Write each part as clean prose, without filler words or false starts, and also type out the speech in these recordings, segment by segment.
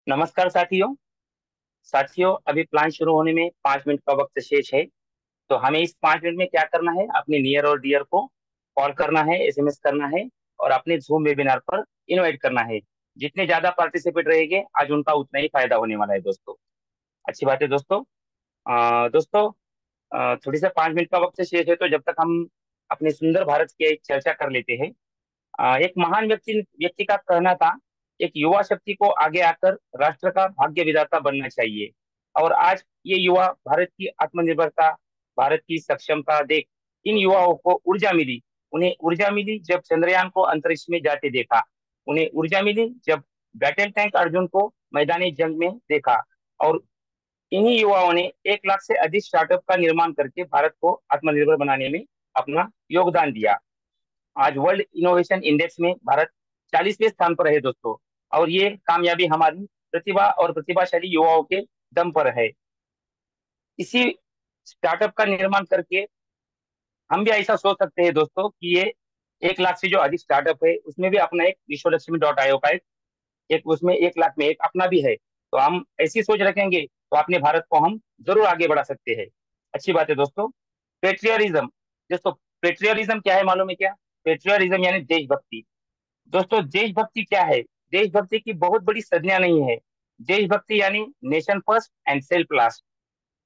नमस्कार साथियों। साथियों, अभी प्लान शुरू होने में 5 मिनट का वक्त शेष है। तो हमें इस 5 मिनट में क्या करना है, अपने नियर और डियर को कॉल करना है, एसएमएस करना है और अपने जूम वेबिनार पर इनवाइट करना है। जितने ज्यादा पार्टिसिपेट रहेंगे आज उनका उतना ही फायदा होने वाला है दोस्तों। अच्छी बात है दोस्तों। दोस्तों, थोड़ी सा 5 मिनट का वक्त शेष है, तो जब तक हम अपने सुंदर भारत की एक चर्चा कर लेते हैं। एक महान व्यक्ति व्यक्ति का कहना था, एक युवा शक्ति को आगे आकर राष्ट्र का भाग्य विधाता बनना चाहिए। और आज ये युवा भारत की आत्मनिर्भरता, भारत की सक्षमता देख इन युवाओं को ऊर्जा मिली। उन्हें ऊर्जा मिली जब चंद्रयान को अंतरिक्ष में जाते देखा। उन्हें ऊर्जा मिली जब बैटल टैंक अर्जुन को मैदानी जंग में देखा। और इन्हीं युवाओं ने 1 लाख से अधिक स्टार्टअप का निर्माण करके भारत को आत्मनिर्भर बनाने में अपना योगदान दिया। आज वर्ल्ड इनोवेशन इंडेक्स में भारत 40वें स्थान पर है दोस्तों। और ये कामयाबी हमारी प्रतिभा और प्रतिभाशाली युवाओं के दम पर है। इसी स्टार्टअप का निर्माण करके हम भी ऐसा सोच सकते हैं दोस्तों कि ये 1 लाख से जो अधिक स्टार्टअप है उसमें भी अपना एक विश्व लक्ष्मी डॉट आईओ का एक उसमें 1 लाख में एक अपना भी है। तो हम ऐसी सोच रखेंगे तो अपने भारत को हम जरूर आगे बढ़ा सकते हैं। अच्छी बात है दोस्तों। पेट्रियटिज्म। दोस्तों, पेट्रियटिज्म क्या है मालूम है क्या? पेट्रियटिज्म यानी देशभक्ति। दोस्तों, देशभक्ति क्या है? देशभक्ति की बहुत बड़ी संज्ञा नहीं है। देशभक्ति यानी nation first and self last.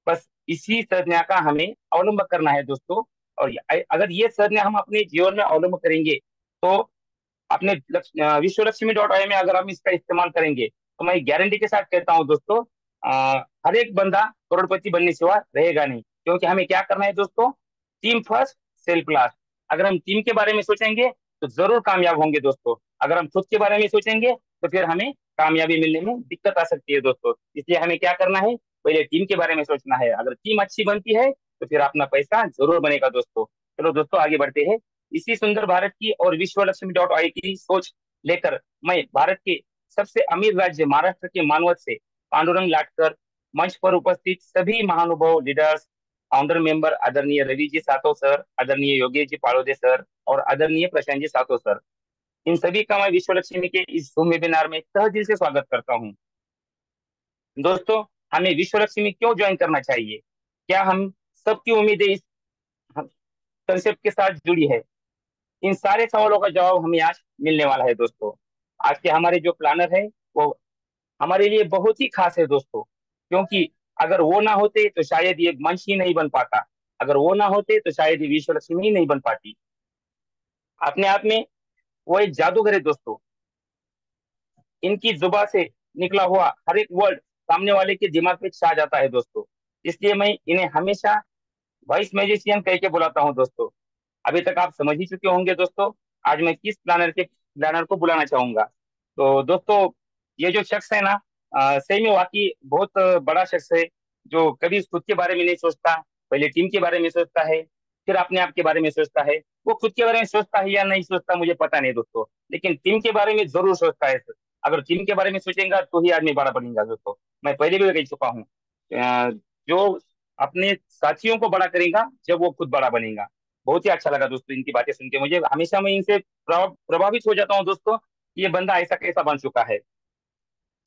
बस इसी संज्ञा का हमें अवलंब करना है दोस्तों। और अगर ये संज्ञा हम अपने जीवन में अवलंब करेंगे तो अपने विश्व लक्ष्मी डॉट आई में अगर हम इसका इस्तेमाल करेंगे तो मैं गारंटी के साथ कहता हूँ दोस्तों, हर एक बंदा करोड़पति बनने सिवा रहेगा नहीं। क्योंकि हमें क्या करना है दोस्तों? Team first, self last. अगर हम टीम के बारे में सोचेंगे तो जरूर कामयाब होंगे दोस्तों। अगर हम खुद के बारे में सोचेंगे तो फिर हमें कामयाबी मिलने में दिक्कत आ सकती है दोस्तों। इसलिए हमें क्या करना है, पहले टीम के बारे में सोचना है। अगर टीम अच्छी बनती है तो फिर अपना पैसा जरूर बनेगा दोस्तों। चलो दोस्तों, आगे बढ़ते हैं। इसी सुंदर भारत की और विश्व लक्ष्मी डॉट आई की सोच लेकर मैं भारत के सबसे अमीर राज्य महाराष्ट्र के मानवत से पांडुरंग लाटकर, मंच पर उपस्थित सभी महानुभाव, लीडर्स, फाउंडर मेंबर आदरणीय रवि जी सातो सर, आदरणीय योगेश जी पाड़ोदे सर और आदरणीय प्रशांत जी सातो सर, इन सभी का मैं विश्व लक्ष्मी के इस जूम वेबिनार में तहे दिल से स्वागत करता हूँ। दोस्तों, हमें विश्व लक्ष्मी क्यों ज्वाइन करना चाहिए? क्या हम सबकी उम्मीदें इस कंसेप्ट के साथ जुड़ी है? इन सारे सवालों का जवाब हमें आज मिलने वाला है दोस्तों। आज के हमारे जो प्लानर है वो हमारे लिए बहुत ही खास है दोस्तों। क्योंकि अगर वो ना होते तो शायद ये मंच ही नहीं बन पाता। अगर वो ना होते तो शायद ये विश्व लक्ष्मी ही नहीं बन पाती। अपने आप में वो एक जादूगर है दोस्तों। इनकी जुबा से निकला हुआ हर एक वर्ड सामने वाले के दिमाग में छा जाता है दोस्तों। इसलिए मैं इन्हें हमेशा वॉइस मैजिशियन कह के बुलाता हूँ दोस्तों। अभी तक आप समझ ही चुके होंगे दोस्तों आज मैं किस प्लानर को बुलाना चाहूंगा। तो दोस्तों, ये जो शख्स है ना, सही में वाकई बहुत बड़ा शख्स है। जो कभी खुद के बारे में नहीं सोचता, पहले टीम के बारे में सोचता है, फिर अपने आप के बारे में सोचता है। वो खुद के बारे में सोचता है या नहीं सोचता मुझे पता नहीं दोस्तों, लेकिन टीम के बारे में जरूर सोचता है। अगर टीम के बारे में सोचेगा तो ही आदमी बड़ा बनेगा दोस्तों। मैं पहले भी कह चुका हूँ, जो अपने साथियों को बड़ा करेगा जब वो खुद बड़ा बनेगा। बहुत ही अच्छा लगा दोस्तों इनकी बातें सुन के मुझे। हमेशा मैं इनसे प्रभावित हो जाता हूँ दोस्तों कि ये बंदा ऐसा कैसा बन चुका है।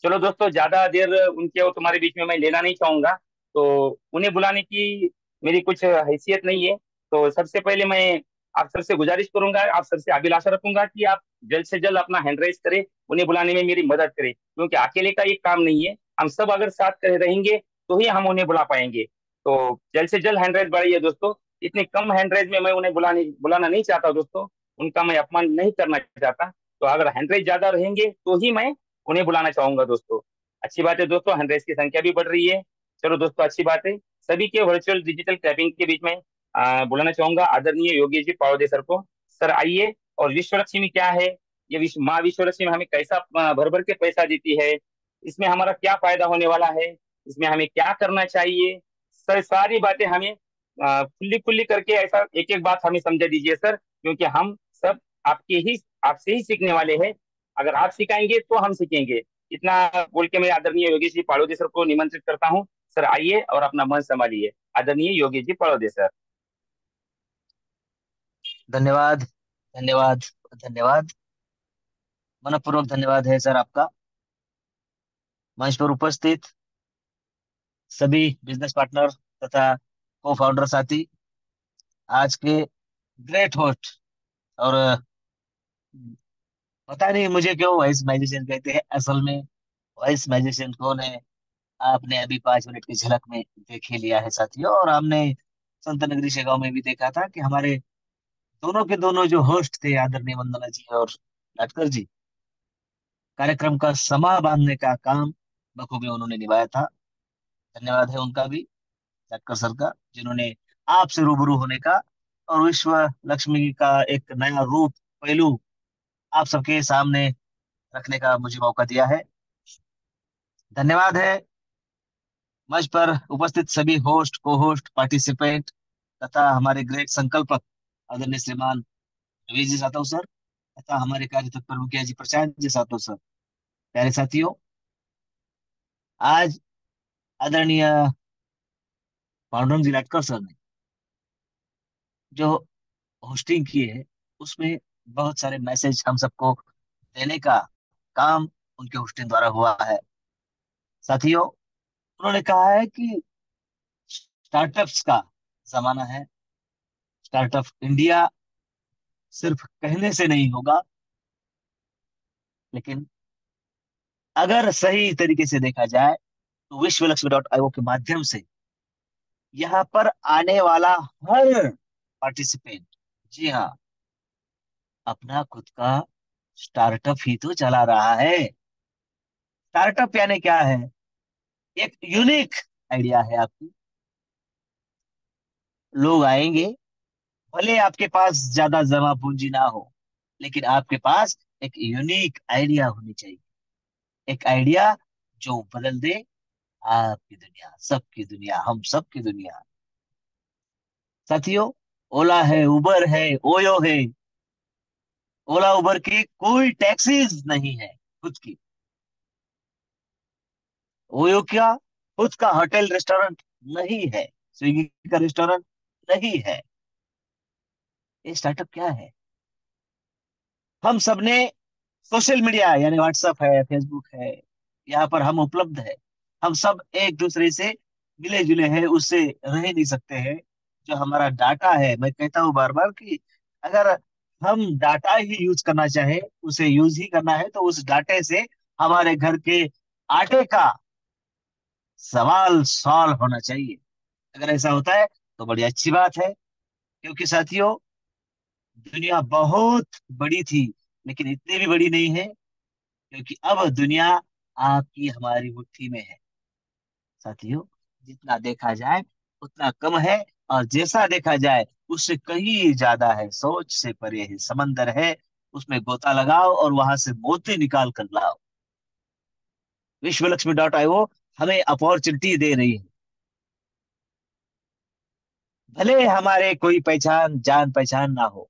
चलो दोस्तों, ज्यादा देर उनके और तुम्हारे बीच में मैं लेना नहीं चाहूंगा। तो उन्हें बुलाने की मेरी कुछ हैसियत नहीं है। तो सबसे पहले मैं आप सबसे गुजारिश करूंगा, आप सबसे अभिलाषा रखूंगा कि आप जल्द से जल्द अपना हैंड राइज करें, उन्हें बुलाने में मेरी मदद करें। क्योंकि अकेले का ये काम नहीं है, हम सब अगर साथ कर रहेंगे तो ही हम उन्हें बुला पाएंगे। तो जल्द से जल्द हैंड राइज बढ़ाइए दोस्तों। इतनी कम हैंड राइज में मैं उन्हें बुलाना नहीं चाहता दोस्तों। उनका मैं अपमान नहीं करना चाहता। तो अगर हैंड राइज ज्यादा रहेंगे तो ही मैं उन्हें बुलाना चाहूंगा दोस्तों। अच्छी बात है दोस्तों, हंड्रेड्स की संख्या भी बढ़ रही है। चलो दोस्तों, अच्छी बात है। सभी के वर्चुअल डिजिटल टैपिंग के बीच में बुलाना चाहूंगा आदरणीय योगेश जी पावदे सर को। सर आइए। और विश्व लक्ष्मी क्या है, ये माँ विश्व लक्ष्मी हमें कैसा भर भर के पैसा देती है, इसमें हमारा क्या फायदा होने वाला है, इसमें हमें क्या करना चाहिए, सर सारी बातें हमें खुली खुली करके ऐसा एक एक बात हमें समझा दीजिए सर। क्योंकि हम सब आपसे ही सीखने वाले हैं। अगर आप सिखाएंगे तो हम सीखेंगे। इतना बोल के मैं आदरणीय योगेश जी पाड़ोदे सर को निमंत्रित करता हूँ। सर आइए और अपना मन संभालिए। आदरणीय योगेश जी पाड़ोदे सर। धन्यवाद। धन्यवाद। धन्यवाद। मनपूर्वक धन्यवाद है सर आपका। मंच पर उपस्थित सभी बिजनेस पार्टनर तथा को फाउंडर साथी, आज के ग्रेट होस्ट और पता नहीं मुझे क्यों वॉइस मैजिशियन कहते हैं, असल में वॉइस मैजिशियन कौन है आपने अभी 5 मिनट की झलक में देख ही लिया है साथियों। और हमने संत नगरी शेगांव में भी देखा था कि हमारे दोनों के दोनों जो होस्ट थे, आदरणीय वंदना जी और लाटकर जी, कार्यक्रम का समा बांधने का काम बखूबी उन्होंने निभाया था। धन्यवाद है उनका भी, लाटकर सर का, जिन्होंने आपसे रूबरू होने का और विश्व लक्ष्मी का एक नया रूप, पहलू आप सबके सामने रखने का मुझे मौका दिया है। धन्यवाद है मंच पर उपस्थित सभी होस्ट, को होस्ट, पार्टिसिपेंट तथा हमारे ग्रेट संकल्पक आदरणीय श्रीमान रवि जी सातव सर तथा हमारे कार्य तत्पर मुखिया जी प्रशांत जी सातव सर। प्यारे साथियों, आज आदरणीय पांडुरंग जी लाटकर सर ने जो होस्टिंग की है, उसमें बहुत सारे मैसेज हम सबको देने का काम उनके होस्टिंग द्वारा हुआ है। साथियों, उन्होंने कहा है कि स्टार्टअप्स का जमाना है। स्टार्टअप इंडिया सिर्फ कहने से नहीं होगा, लेकिन अगर सही तरीके से देखा जाए तो विश्वलक्ष्मी.io के माध्यम से यहाँ पर आने वाला हर पार्टिसिपेंट, जी हाँ, अपना खुद का स्टार्टअप ही तो चला रहा है। स्टार्टअप यानी क्या है? एक यूनिक आइडिया है आपकी। लोग आएंगे, भले आपके पास ज्यादा जमा पूंजी ना हो, लेकिन आपके पास एक यूनिक आइडिया होनी चाहिए। एक आइडिया जो बदल दे आपकी दुनिया, सबकी दुनिया, हम सबकी दुनिया। साथियों, ओला है, उबर है, ओयो है। ओला उबर की कोई टैक्सीज नहीं है खुद की। ओयो क्या खुद का होटल रेस्टोरेंट नहीं है। स्विगी का रेस्टोरेंट नहीं है। ये स्टार्टअप क्या है? हम सबने सोशल मीडिया यानी व्हाट्सएप है, फेसबुक है, यहाँ पर हम उपलब्ध है। हम सब एक दूसरे से मिले जुले हैं, उससे रह नहीं सकते हैं। जो हमारा डाटा है, मैं कहता हूँ बार बार कि अगर हम डाटा ही यूज करना चाहे, उसे यूज ही करना है, तो उस डाटे से हमारे घर के आटे का सवाल सॉल्व होना चाहिए। अगर ऐसा होता है तो बड़ी अच्छी बात है, क्योंकि साथियों, दुनिया बहुत बड़ी थी, लेकिन इतनी भी बड़ी नहीं है, क्योंकि अब दुनिया आपकी हमारी मुट्ठी में है। साथियों, जितना देखा जाए उतना कम है, और जैसा देखा जाए उससे कहीं ज्यादा है। सोच से परे है, समंदर है, उसमें गोता लगाओ और वहां से मोती निकाल कर लाओ। विश्वलक्ष्मी.io हमें अपॉर्चुनिटी दे रही है। भले हमारे कोई पहचान, जान पहचान ना हो,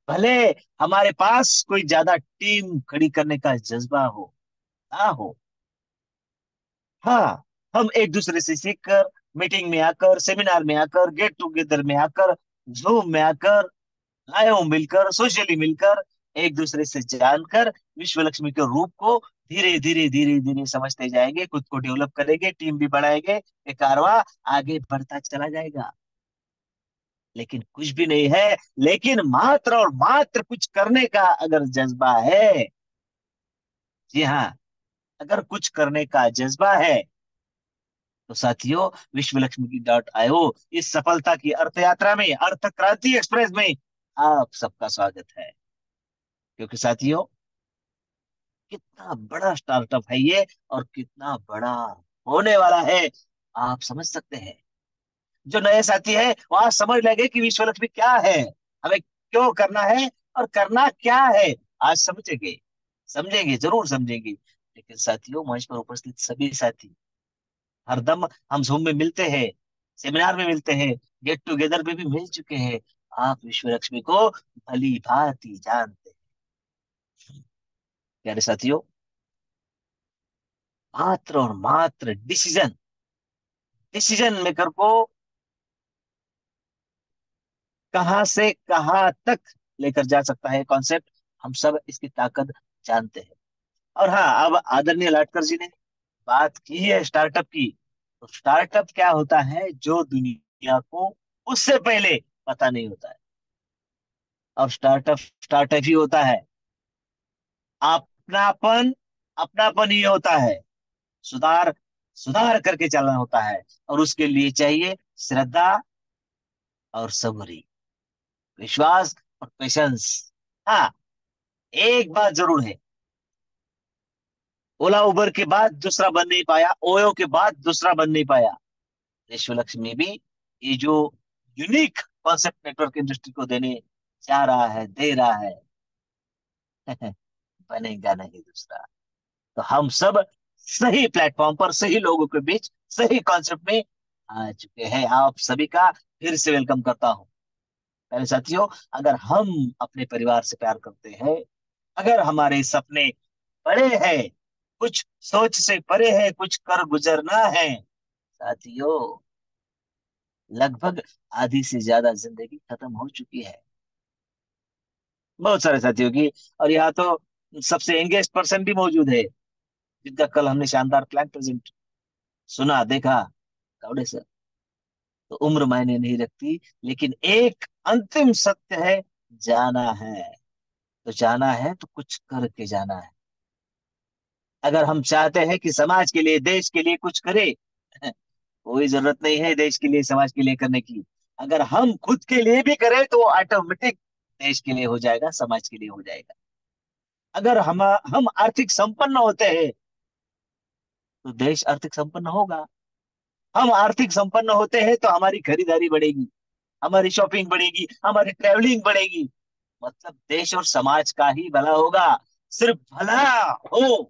भले हमारे पास कोई ज्यादा टीम खड़ी करने का जज्बा हो ना हो, हाँ, हम एक दूसरे से सीखकर, मीटिंग में आकर, सेमिनार में आकर, गेट टुगेदर में आकर, जूम में आकर, लाइव मिलकर, सोशली मिलकर, एक दूसरे से जानकर विश्व लक्ष्मी के रूप को धीरे धीरे धीरे धीरे समझते जाएंगे, खुद को डेवलप करेंगे, टीम भी बढ़ाएंगे, ये कारवां आगे बढ़ता चला जाएगा। लेकिन कुछ भी नहीं है, लेकिन मात्र और मात्र कुछ करने का अगर जज्बा है, जी हाँ, अगर कुछ करने का जज्बा है, तो साथियों, विश्व लक्ष्मी की .io इस सफलता की अर्थ यात्रा में, अर्थ क्रांति एक्सप्रेस में आप सबका स्वागत है। क्योंकि साथियों, कितना बड़ा स्टार्टअप है ये, और कितना बड़ा होने वाला है, आप समझ सकते हैं। जो नए साथी है वहां समझ लेंगे कि विश्व लक्ष्मी क्या है, हमें क्यों करना है और करना क्या है। आज समझेंगे, समझेंगे, जरूर समझेंगे। लेकिन साथियों, मंच पर उपस्थित सभी साथी, हरदम हम जूम में मिलते हैं, सेमिनार में मिलते हैं, गेट टुगेदर में भी मिल चुके हैं। आप विश्व लक्ष्मी को भली भांति जानते हैं। प्यारे साथियों, मात्र और मात्र डिसीजन, डिसीजन मेकर को कहां से कहां तक लेकर जा सकता है कॉन्सेप्ट, हम सब इसकी ताकत जानते हैं। और हाँ, अब आदरणीय लाटकर जी ने बात की है स्टार्टअप की, तो स्टार्टअप क्या होता है जो दुनिया को उससे पहले पता नहीं होता है। अब स्टार्टअप स्टार्टअप ही होता है। अपनापन, अपनापन ही होता है। सुधार, सुधार करके चलना होता है। और उसके लिए चाहिए श्रद्धा और सबूरी, विश्वास और पेशेंस। हाँ, एक बात जरूर है, ओला उबर के बाद दूसरा बन नहीं पाया, ओयो के बाद दूसरा बन नहीं पाया, विश्व लक्ष्मी भी ये जो यूनिक कॉन्सेप्ट नेटवर्क इंडस्ट्री को देने जा रहा है, दे रहा है, बनेगा नहीं दूसरा। तो हम सब सही प्लेटफॉर्म पर, सही लोगों के बीच, सही कॉन्सेप्ट में आ चुके हैं। आप सभी का फिर से वेलकम करता हूँ। मेरे साथियों, अगर हम अपने परिवार से प्यार करते हैं, अगर हमारे सपने बड़े हैं, कुछ सोच से परे है, कुछ कर गुजरना है, साथियों, लगभग आधी से ज्यादा जिंदगी खत्म हो चुकी है बहुत सारे साथियों की। और यहाँ तो सबसे एंगेज पर्सन भी मौजूद है, जिनका कल हमने शानदार प्लान प्रेजेंट सुना, देखा। कौड़े सर, तो उम्र मायने नहीं रखती, लेकिन एक अंतिम सत्य है, जाना है तो जाना है, तो कुछ करके जाना है। अगर हम चाहते हैं कि समाज के लिए, देश के लिए कुछ करे, कोई जरूरत नहीं है देश के लिए, समाज के लिए करने की। अगर हम खुद के लिए भी करें तो वो ऑटोमेटिक देश के लिए हो जाएगा, समाज के लिए हो जाएगा। अगर हम आर्थिक संपन्न होते हैं तो देश आर्थिक संपन्न होगा। हम आर्थिक संपन्न होते हैं तो हमारी खरीदारी बढ़ेगी, हमारी शॉपिंग बढ़ेगी, हमारी ट्रेवलिंग बढ़ेगी। मतलब देश और समाज का ही भला होगा। सिर्फ भला हो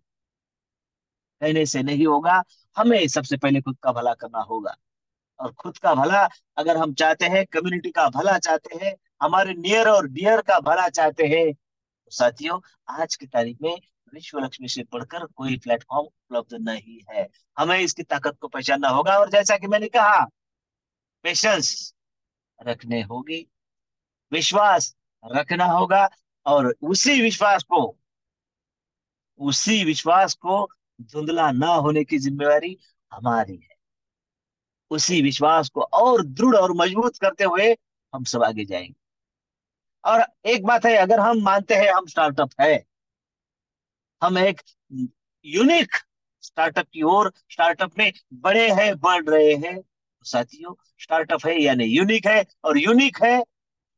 कहने से नहीं होगा, हमें सबसे पहले खुद का भला करना होगा। और खुद का भला अगर हम चाहते हैं, कम्युनिटी का भला चाहते हैं, हमारे नियर और डियर का भला चाहते हैं, तो साथियों, आज की तारीख में विश्व लक्ष्मी से बढ़कर कोई प्लेटफॉर्म उपलब्ध नहीं है। हमें इसकी ताकत को पहचानना होगा, और जैसा कि मैंने कहा, पेशेंस रखने होगी, विश्वास रखना होगा। और उसी विश्वास को धुंधला ना होने की जिम्मेवारी हमारी है। उसी विश्वास को और दृढ़ और मजबूत करते हुए हम सब आगे जाएंगे। और एक बात है, अगर हम मानते हैं हम स्टार्टअप है, हम एक यूनिक स्टार्टअप की ओर, स्टार्टअप में बड़े हैं, बढ़ रहे हैं, तो साथियों, स्टार्टअप है यानी यूनिक है, और यूनिक है,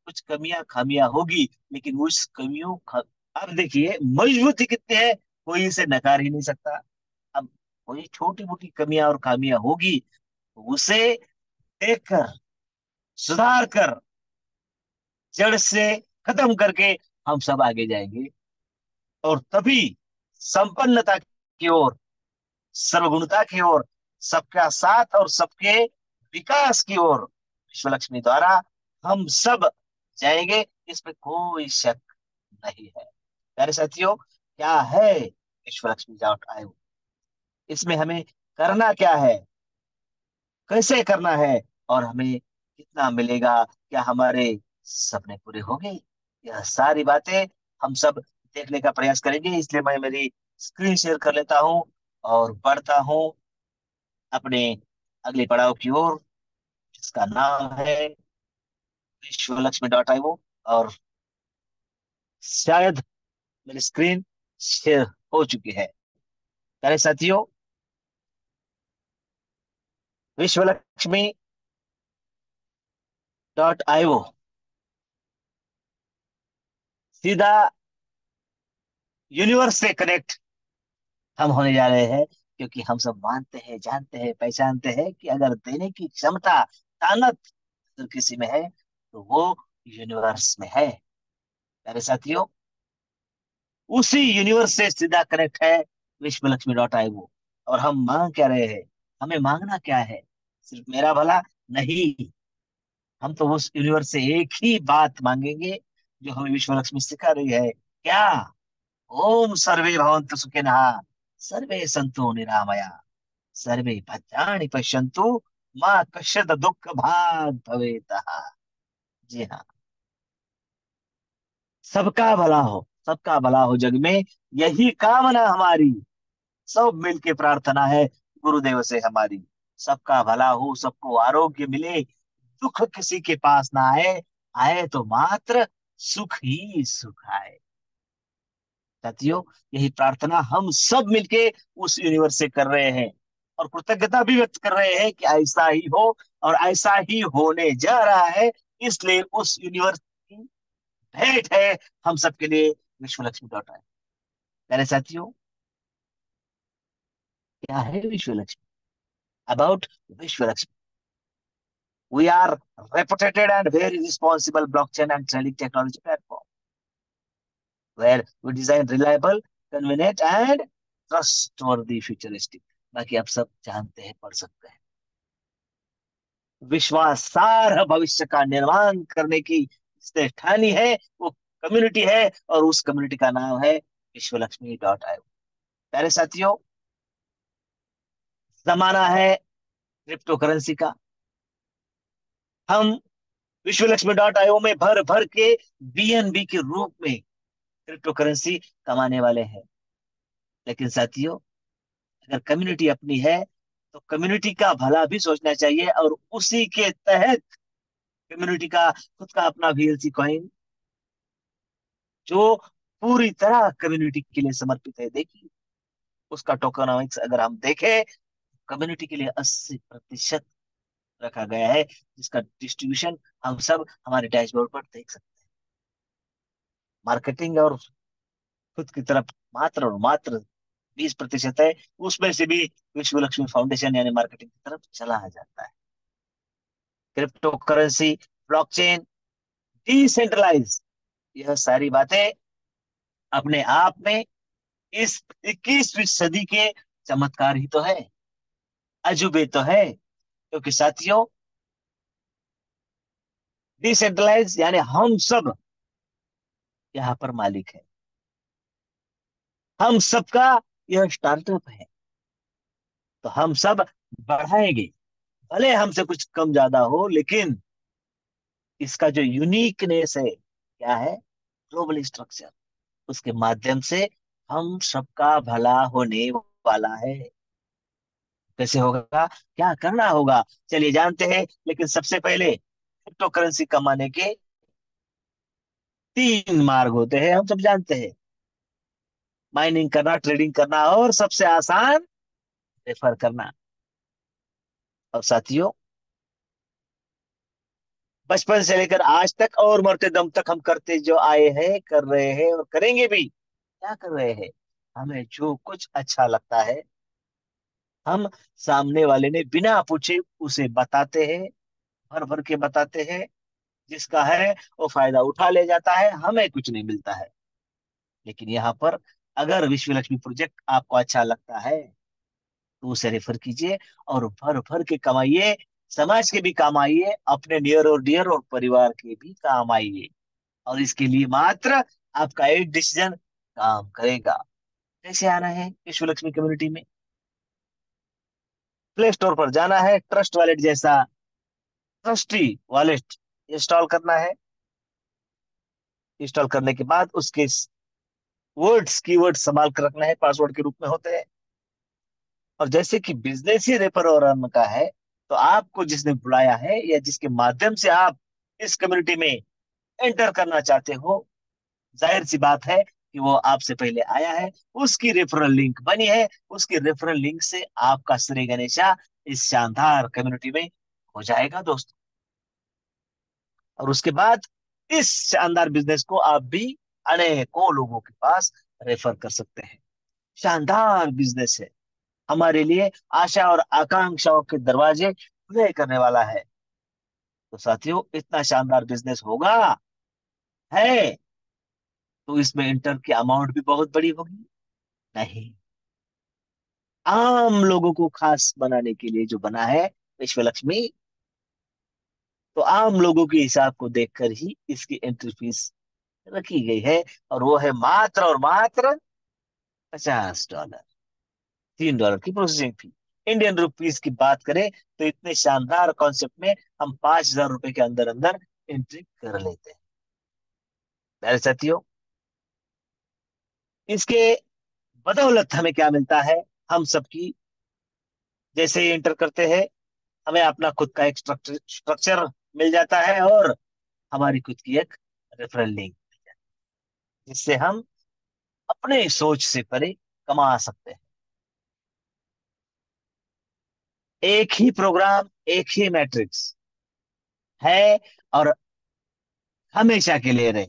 कुछ कमियां खामियां होगी, लेकिन उस अब देखिए मजबूती कितनी है, कोई इसे नकार ही नहीं सकता। अब कोई छोटी मोटी कमियां और खामियां होगी, तो उसे देखकर, सुधार कर, जड़ से खत्म करके हम सब आगे जाएंगे। और तभी संपन्नता की ओर, सर्वगुणता की ओर, सबका साथ और सबके विकास की ओर विश्व लक्ष्मी द्वारा हम सब जाएंगे, इसमें कोई शक नहीं है। प्यारे साथियों, क्या है विश्व लक्ष्मी डॉट आयो, इसमें हमें करना क्या है, कैसे करना है, और हमें कितना मिलेगा, क्या हमारे सपने पूरे होंगे, यह सारी बातें हम सब देखने का प्रयास करेंगे। इसलिए मैं मेरी स्क्रीन शेयर कर लेता हूँ और बढ़ता हूँ अपने अगले पड़ाव की ओर, जिसका नाम है विश्व लक्ष्मी डॉट आई। और शायद मेरी स्क्रीन शेयर हो चुकी है। प्यारे साथियों, विश्व लक्ष्मी डॉट आईओ सीधा यूनिवर्स से कनेक्ट हम होने जा रहे हैं, क्योंकि हम सब मानते हैं, जानते हैं, पहचानते हैं कि अगर देने की क्षमता, ताकत अगर किसी में है, तो वो यूनिवर्स में है। मेरे साथियों, उसी यूनिवर्स से सीधा कनेक्ट है विश्व लक्ष्मी डॉट आई। और हम मांग क्या रहे हैं, हमें मांगना क्या है, सिर्फ मेरा भला नहीं। हम तो उस यूनिवर्स से एक ही बात मांगेंगे जो हमें विश्व लक्ष्मी सिखा रही है। क्या? ओम सर्वे भवन्तु सुखिनः, सर्वे सन्तु निरामया, सर्वे भद्राणि पश्यन्तु, माँ कश्चित् दुःख भाग् भवेतः। जी हाँ, सबका भला हो, सबका भला हो जग में, यही कामना हमारी। सब मिलके प्रार्थना है गुरुदेव से हमारी, सबका भला हो, सबको आरोग्य मिले, दुख किसी के पास ना आए, आए तो मात्र सुख ही सुख आए। साथियों, यही प्रार्थना हम सब मिलके उस यूनिवर्स से कर रहे हैं, और कृतज्ञता भी व्यक्त कर रहे हैं कि ऐसा ही हो, और ऐसा ही होने जा रहा है। इसलिए उस यूनिवर्स की भेंट है हम सबके लिए विश्व लक्ष्मी डॉट आई। मेरे साथियों, क्या है विश्व Lakshmi? About Vishwa Lakshmi, we are reputed and very responsible blockchain and trading technology platform where we design reliable, convenient and trustworthy futuristic, बाकी आप सब जानते हैं, पढ़ सकते हैं, विश्वासार्ह भविष्य का निर्माण करने की जिसने ठानी है, वो कम्युनिटी है, और उस कम्युनिटी का नाम है विश्वलक्ष्मी.io। प्यारे साथियों, जमाना है क्रिप्टो करेंसी का। हम विश्वलक्ष्मी.io में भर भर के बीएनबी के रूप में क्रिप्टो करेंसी कमाने वाले हैं। लेकिन साथियों, अगर कम्युनिटी अपनी है तो कम्युनिटी का भला भी सोचना चाहिए, और उसी के तहत कम्युनिटी का खुद का अपना वीएलसी कॉइन, जो पूरी तरह कम्युनिटी के लिए समर्पित है। देखिए, उसका टोकनॉमिक्स अगर हम देखें, कम्युनिटी के लिए 80% रखा गया है, जिसका डिस्ट्रीब्यूशन हम सब हमारे डैशबोर्ड पर देख सकते हैं। मार्केटिंग और खुद की तरफ मात्र और मात्र 20% है, उसमें से भी विश्व लक्ष्मी फाउंडेशन यानी मार्केटिंग की तरफ चला जाता है। क्रिप्टो करेंसी, ब्लॉकचेन, डिसेंट्रलाइज, यह सारी बातें अपने आप में इस 21वीं सदी के चमत्कार ही तो है, अजूबे तो है। क्योंकि साथियों, डिसेंट्रलाइज यानी हम सब यहाँ पर मालिक है, हम सबका यह स्टार्टअप है, तो हम सब बढ़ाएंगे। भले हमसे कुछ कम ज्यादा हो, लेकिन इसका जो यूनिकनेस है, क्या है? ग्लोबल स्ट्रक्चर, उसके माध्यम से हम सबका भला होने वाला है। कैसे होगा, क्या करना होगा, चलिए जानते हैं। लेकिन सबसे पहले क्रिप्टो करेंसी कमाने के 3 मार्ग होते हैं, हम सब जानते हैं। माइनिंग करना, ट्रेडिंग करना, और सबसे आसान रेफर करना। और साथियों, बचपन से लेकर आज तक और मरते दम तक हम करते जो आए हैं, कर रहे हैं और करेंगे भी। क्या कर रहे हैं? हमें जो कुछ अच्छा लगता है, हम सामने वाले ने बिना पूछे उसे बताते हैं, भर भर के बताते हैं। जिसका है वो फायदा उठा ले जाता है, हमें कुछ नहीं मिलता है। लेकिन यहाँ पर अगर विश्व लक्ष्मी प्रोजेक्ट आपको अच्छा लगता है, तो उसे रेफर कीजिए और भर भर के कमाइए। समाज के भी काम आइए, अपने नियर और डियर और परिवार के भी काम आइए। और इसके लिए मात्र आपका एक डिसीजन काम करेगा। कैसे आना है विश्व लक्ष्मी कम्युनिटी में? प्ले स्टोर पर जाना है, ट्रस्ट वॉलेट जैसा ट्रस्टी वॉलेट इंस्टॉल करना है। इंस्टॉल करने के बाद उसके वर्ड्स कीवर्ड संभाल कर रखना है, पासवर्ड के रूप में होते हैं। और जैसे कि बिजनेस ही रेफर और अर्न का है, तो आपको जिसने बुलाया है या जिसके माध्यम से आप इस कम्युनिटी में एंटर करना चाहते हो, जाहिर सी बात है कि वो आपसे पहले आया है, उसकी रेफरल लिंक बनी है, उसकी रेफरल लिंक से आपका श्री गणेशा इस शानदार कम्युनिटी में हो जाएगा दोस्तों। और उसके बाद इस शानदार बिजनेस को आप भी अनेकों लोगों के पास रेफर कर सकते हैं। शानदार बिजनेस है, हमारे लिए आशा और आकांक्षाओं के दरवाजे खुले करने वाला है। तो साथियों, इतना शानदार बिजनेस होगा, है, तो इसमें इंटर की अमाउंट भी बहुत बड़ी होगी? नहीं, आम लोगों को खास बनाने के लिए जो बना है विश्व लक्ष्मी, तो आम लोगों के हिसाब को देखकर ही इसकी एंट्री फीस रखी गई है, और वो है मात्र और मात्र $50, $3 की प्रोसेसिंग फी। इंडियन रुपीस की बात करें तो इतने शानदार कॉन्सेप्ट में हम ₹5,000 के अंदर अंदर एंट्री कर लेते हैं। मेरे साथियों, इसके बदौलत हमें क्या मिलता है? हम सबकी, जैसे ही एंटर करते हैं हमें अपना खुद का एक स्ट्रक्चर स्ट्रक्चर मिल जाता है, और हमारी खुद की एक रेफरल लिंक, जिससे हम अपने सोच से परे कमा सकते हैं। एक ही प्रोग्राम, एक ही मैट्रिक्स है, और हमेशा के लिए रहे।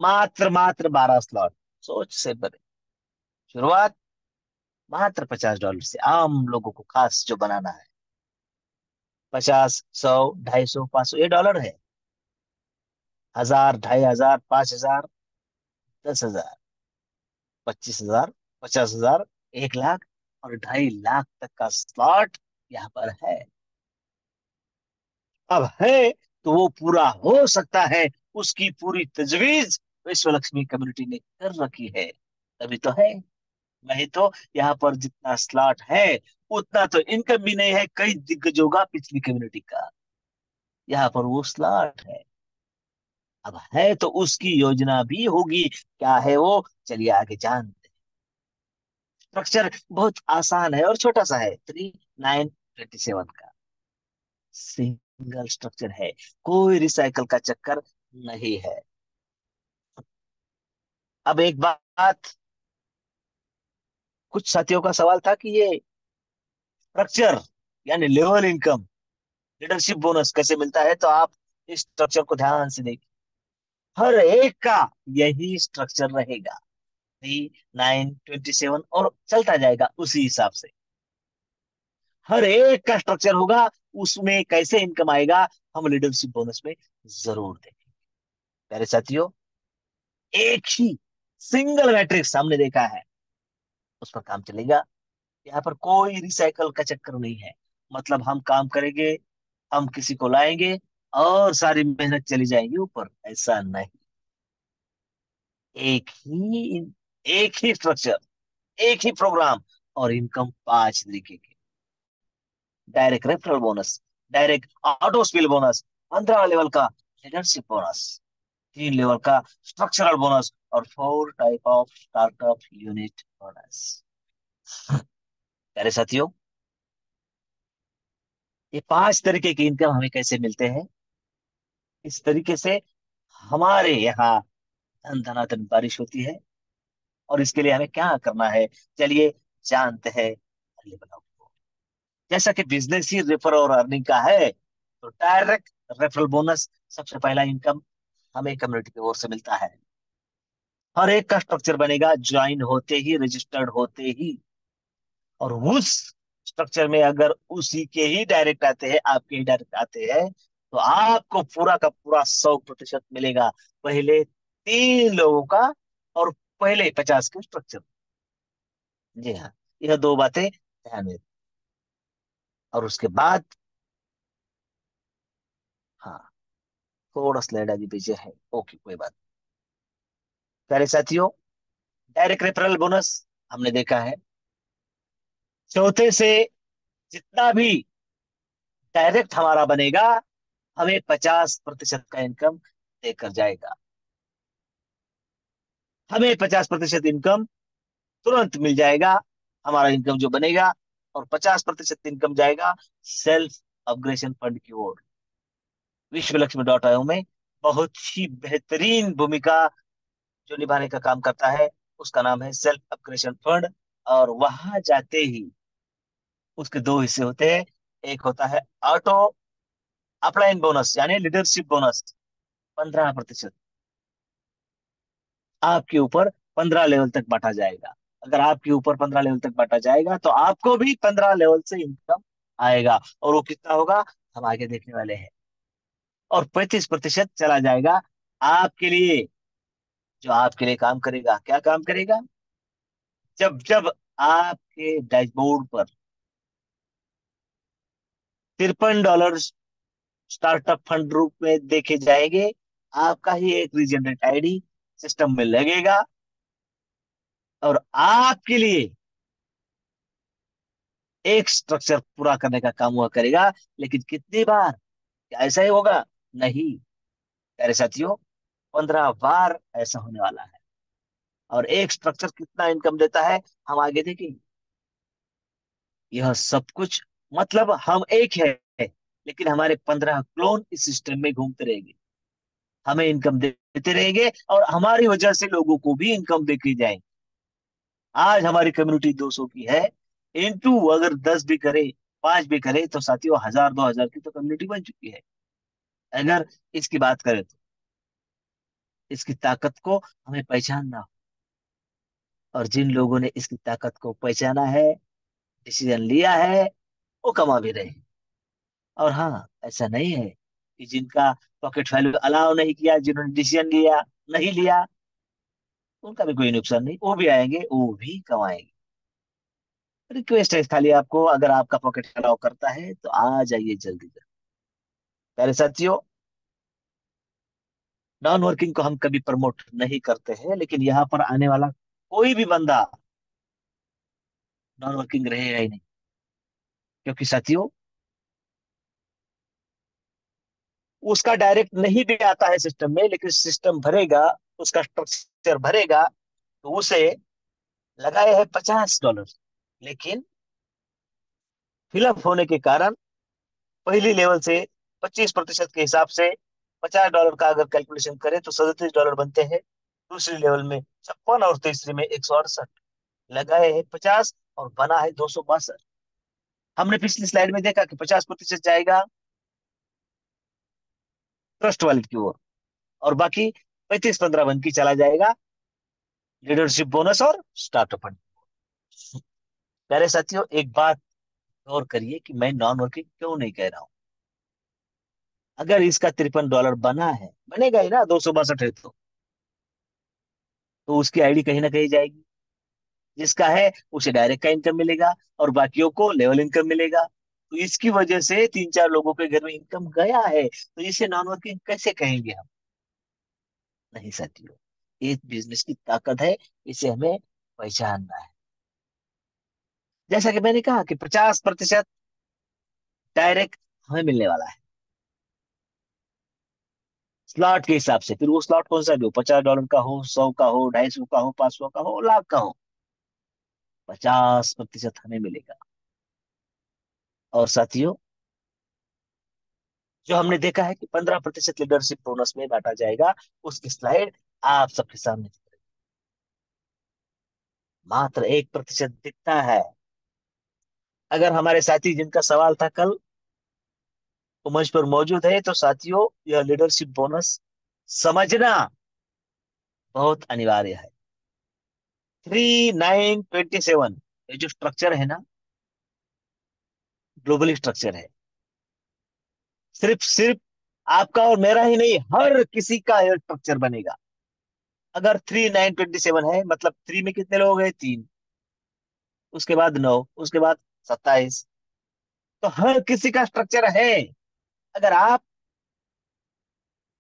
मात्र मात्र 12 स्लॉट, सोच से परे। शुरुआत मात्र $50 से, आम लोगों को खास जो बनाना है। 50, 100, 250, 500 ये डॉलर है। 1000, 2500, 5000, 10,000, 25,000, 50,000, 1 लाख और 2.5 लाख तक का स्लॉट यहाँ पर है। अब है तो वो पूरा हो सकता है, उसकी पूरी तजवीज विश्व लक्ष्मी कम्युनिटी ने कर रखी है, तभी तो है। नहीं तो यहाँ पर जितना स्लॉट है उतना तो इनकम भी नहीं है कई दिग्गजों का, पिछली कम्युनिटी का। यहाँ पर वो स्लॉट है। अब है तो उसकी योजना भी होगी, क्या है वो, चलिए आगे जानते हैं। स्ट्रक्चर बहुत आसान है और छोटा सा है, 3927 का सिंगल स्ट्रक्चर है। कोई रिसाइकल का चक्कर नहीं है। अब एक बात, कुछ साथियों का सवाल था कि ये स्ट्रक्चर यानी लेवल इनकम, लीडरशिप बोनस कैसे मिलता है, तो आप इस स्ट्रक्चर को ध्यान से देखिए। हर एक का यही स्ट्रक्चर रहेगा, 3927, और चलता जाएगा उसी हिसाब से। हर एक का स्ट्रक्चर होगा, उसमें कैसे इनकम आएगा हम लीडरशिप बोनस में जरूर देखेंगे। प्यारे साथियों, एक ही सिंगल मैट्रिक्स हमने देखा है, उस पर काम चलेगा। यहाँ पर कोई रिसाइकल का चक्कर नहीं है। मतलब हम काम करेंगे, हम किसी को लाएंगे और सारी मेहनत चली जाएगी ऊपर, ऐसा नहीं। एक ही एक ही स्ट्रक्चर, एक ही प्रोग्राम, और इनकम 5 तरीके की। Direct referral bonus, direct auto spill bonus, 15 level का लीडरशिप बोनस, 3 लेवल का स्ट्रक्चरल बोनस, और 4 type of startup unit bonus. प्यारे साथियों, ये 5 तरीके की इनकम हमें कैसे मिलते हैं? इस तरीके से हमारे यहाँ धन धनाधन बारिश होती है। और इसके लिए हमें क्या करना है, चलिए जानते हैं अगले ब्लॉग को। जैसा कि बिजनेस ही रेफर और अर्निंग का है, तो डायरेक्ट रेफरल बोनस सबसे पहला इनकम हमें कम्युनिटी की ओर से मिलता है। हर एक का स्ट्रक्चर बनेगा ज्वाइन होते ही, रजिस्टर्ड होते ही। और उस स्ट्रक्चर में अगर उसी के ही डायरेक्ट आते हैं, आपके ही डायरेक्ट आते हैं, तो आपको पूरा का पूरा 100% मिलेगा, पहले 3 लोगों का और पहले 50 के स्ट्रक्चर। जी हाँ, यह 2 बातें ध्यान में। और उसके बाद, हाँ, थोड़ा स्लाइड आगे पीछे है, ओके कोई बात नहीं। प्यारे साथियों, डायरेक्ट रेफरल बोनस हमने देखा है, चौथे से जितना भी डायरेक्ट हमारा बनेगा, हमें 50% का इनकम देकर जाएगा। हमें 50% इनकम तुरंत मिल जाएगा, हमारा इनकम जो बनेगा। और 50% इनकम जाएगा सेल्फ अपग्रेशन फंड की ओर। विश्व लक्ष्मी डॉट आईओ में बहुत ही बेहतरीन भूमिका जो निभाने का काम करता है, उसका नाम है सेल्फ अपग्रेशन फंड। और वहां जाते ही उसके 2 हिस्से होते हैं। एक होता है ऑटो अपलाइन बोनस यानी लीडरशिप बोनस, 15%। आपके ऊपर 15 लेवल तक बांटा जाएगा। अगर आपके ऊपर 15 लेवल तक बांटा जाएगा तो आपको भी 15 लेवल से इनकम आएगा, और वो कितना होगा हम आगे देखने वाले हैं। और 35% चला जाएगा आपके लिए, जो आपके लिए काम करेगा। क्या काम करेगा? जब जब आपके डैशबोर्ड पर $53 स्टार्टअप फंड रूप में देखे जाएंगे, आपका ही एक रीजनरेट आईडी सिस्टम में लगेगा, और आपके लिए एक स्ट्रक्चर पूरा करने का काम हुआ करेगा। लेकिन कितनी बार? क्या ऐसा ही होगा? नहीं प्यारे साथियों, 15 बार ऐसा होने वाला है। और एक स्ट्रक्चर कितना इनकम देता है हम आगे देखेंगे। यह सब कुछ मतलब हम एक है, लेकिन हमारे 15 क्लोन इस सिस्टम में घूमते रहेंगे, हमें इनकम देते रहेंगे और हमारी वजह से लोगों को भी इनकम देके जाएंगे। आज हमारी कम्युनिटी 200 की है, इनटू अगर 10 भी करे, 5 भी करे, तो साथियों 1000 2000 की तो कम्युनिटी बन चुकी है। अगर इसकी बात करें तो इसकी ताकत को हमें पहचानना हो, और जिन लोगों ने इसकी ताकत को पहचाना है, डिसीजन लिया है, वो कमा भी रहे हैं। और हाँ, ऐसा नहीं है कि जिनका पॉकेट वैल्यू अलाउ नहीं किया, जिन्होंने डिसीजन लिया नहीं लिया, उनका भी कोई नुकसान नहीं, वो भी आएंगे, वो भी कमाएंगे। रिक्वेस्ट है खाली आपको, अगर आपका पॉकेट अलाउ करता है तो आ जाइए जल्दी जल्दी। प्यारे साथियों, नॉन वर्किंग को हम कभी प्रमोट नहीं करते हैं, लेकिन यहाँ पर आने वाला कोई भी बंदा नॉन वर्किंग रहेगा ही नहीं। क्योंकि साथियों, उसका डायरेक्ट नहीं भी आता है सिस्टम में, लेकिन सिस्टम भरेगा, उसका स्ट्रक्चर भरेगा, तो उसे लगाए है $50, लेकिन फिलअप होने के कारण पहली लेवल से 25% के हिसाब से $50 का अगर कैलकुलेशन करें तो $37 बनते हैं। दूसरी लेवल में 56 और तीसरी में 168। लगाए है 50 और बना है 262। हमने पिछली स्लाइड में देखा कि 50% जाएगा ट्रस्ट वॉलेट की ओर, और बाकी 35-15 बन की चला जाएगा लीडरशिप बोनस और स्टार्टअप फंड। प्यारे साथियों, एक बात गौर करिए कि मैं नॉन वर्किंग क्यों नहीं कह रहा हूं। अगर इसका $53 बना है, बनेगा ही ना, 262 है तो उसकी आईडी कहीं ना कहीं जाएगी। जिसका है उसे डायरेक्ट का इनकम मिलेगा, और बाकियों को लेवल इनकम मिलेगा। तो इसकी वजह से 3 4 लोगों के घर में इनकम गया है, तो इसे नॉन वर्किंग कैसे कहेंगे हम? नहीं साथियों, ये बिजनेस की ताकत है, इसे हमें पहचानना है। जैसा कि मैंने कहा कि 50% डायरेक्ट हमें मिलने वाला है स्लॉट के हिसाब से। फिर वो स्लॉट कौन सा भी हो, $50 का हो, 100 का हो, 250 का हो, 500 का हो, लाख का हो, 50% हमें मिलेगा। और साथियों, जो हमने देखा है कि 15% लीडरशिप बोनस में बांटा जाएगा, उसकी स्लाइड आप सबके सामने दिख रही है। मात्र 1% दिखता है। अगर हमारे साथी जिनका सवाल था कल वो मंच पर मौजूद है, तो साथियों यह लीडरशिप बोनस समझना बहुत अनिवार्य है। 3927, ये जो स्ट्रक्चर है ना, ग्लोबली स्ट्रक्चर है। सिर्फ सिर्फ आपका और मेरा ही नहीं, हर किसी का यह स्ट्रक्चर बनेगा। अगर 3927 है, मतलब 3 में कितने लोग हैं? 3, उसके बाद 9, उसके बाद 27, तो हर किसी का स्ट्रक्चर है। अगर आप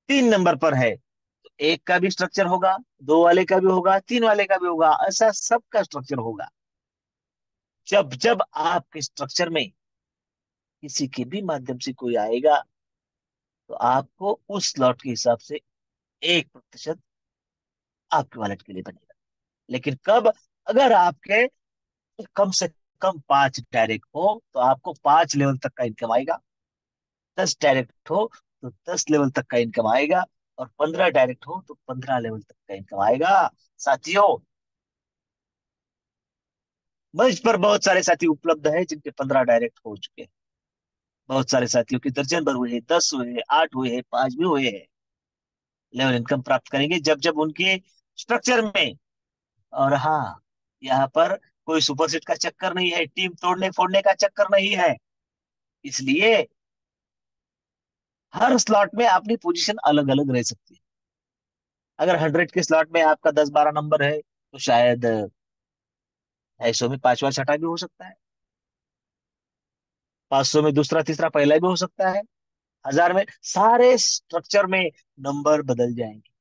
3 नंबर पर है तो एक का भी स्ट्रक्चर होगा, 2 वाले का भी होगा, 3 वाले का भी होगा, ऐसा सबका स्ट्रक्चर होगा। जब जब आपके स्ट्रक्चर में किसी के भी माध्यम से कोई आएगा, तो आपको उस स्लॉट के हिसाब से 1% आपके वॉलेट के लिए बनेगा। लेकिन कब? अगर आपके कम से कम 5 डायरेक्ट हो तो आपको 5 लेवल तक का इनकम आएगा। 10 डायरेक्ट हो तो 10 लेवल तक का इनकम आएगा, और 15 डायरेक्ट हो तो 15 लेवल तक का इनकम आएगा। साथियों, मंच पर बहुत सारे साथी उपलब्ध हैं जिनके 15 डायरेक्ट हो चुके हैं। बहुत सारे साथियों की दर्जन भर हुए हैं, 10 हुए हैं, 8 हुए हैं, 5 भी हुए हैं। लेवल इनकम प्राप्त करेंगे जब जब उनके स्ट्रक्चर में। और हाँ, यहाँ पर कोई सुपरसेट का चक्कर नहीं है, टीम तोड़ने फोड़ने का चक्कर नहीं है। इसलिए हर स्लॉट में अपनी पोजीशन अलग अलग रह सकती है। अगर 100 के स्लॉट में आपका 10 12 नंबर है, तो शायद 250 में पांचवा छठा भी हो सकता है, 500 में दूसरा तीसरा पहला भी हो सकता है, 1000 में, सारे स्ट्रक्चर में नंबर बदल जाएंगे।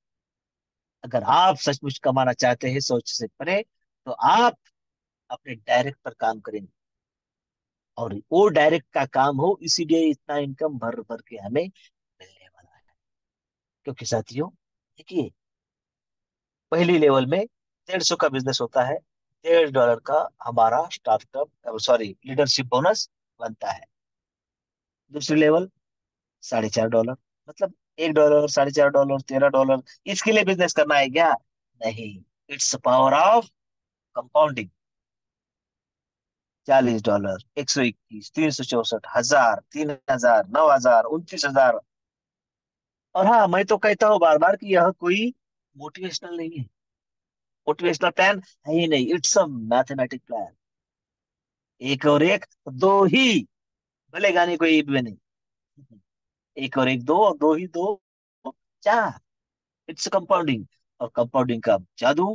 अगर आप सचमुच कमाना चाहते हैं सोच से परे, तो आप अपने डायरेक्ट पर काम करेंगे, और वो डायरेक्ट का काम हो, इसीलिए इतना इनकम भर भर के हमें मिलने वाला है। क्योंकि साथियों देखिए, पहली लेवल में 150 का बिजनेस होता है, $1.5 का हमारा स्टार्टअप सॉरी लीडरशिप बोनस बनता है। दूसरी लेवल $4.5, मतलब $1, $4.5, $13, इसके लिए बिजनेस करना है क्या? नहीं। It's power of compounding. $40, 121, 364, 1000, 3000, 9000, 29000। और हाँ, मैं तो कहता हूँ बार बार कि यह कोई मोटिवेशनल नहीं है, मोटिवेशनल प्लान है ही नहीं, इट्स अ मैथमेटिक प्लान। एक और एक दो ही, भलेगा नहीं कोई भी नहीं। एक और एक दो, और दो ही दो चार। It's compounding. और कंपाउंडिंग का जादू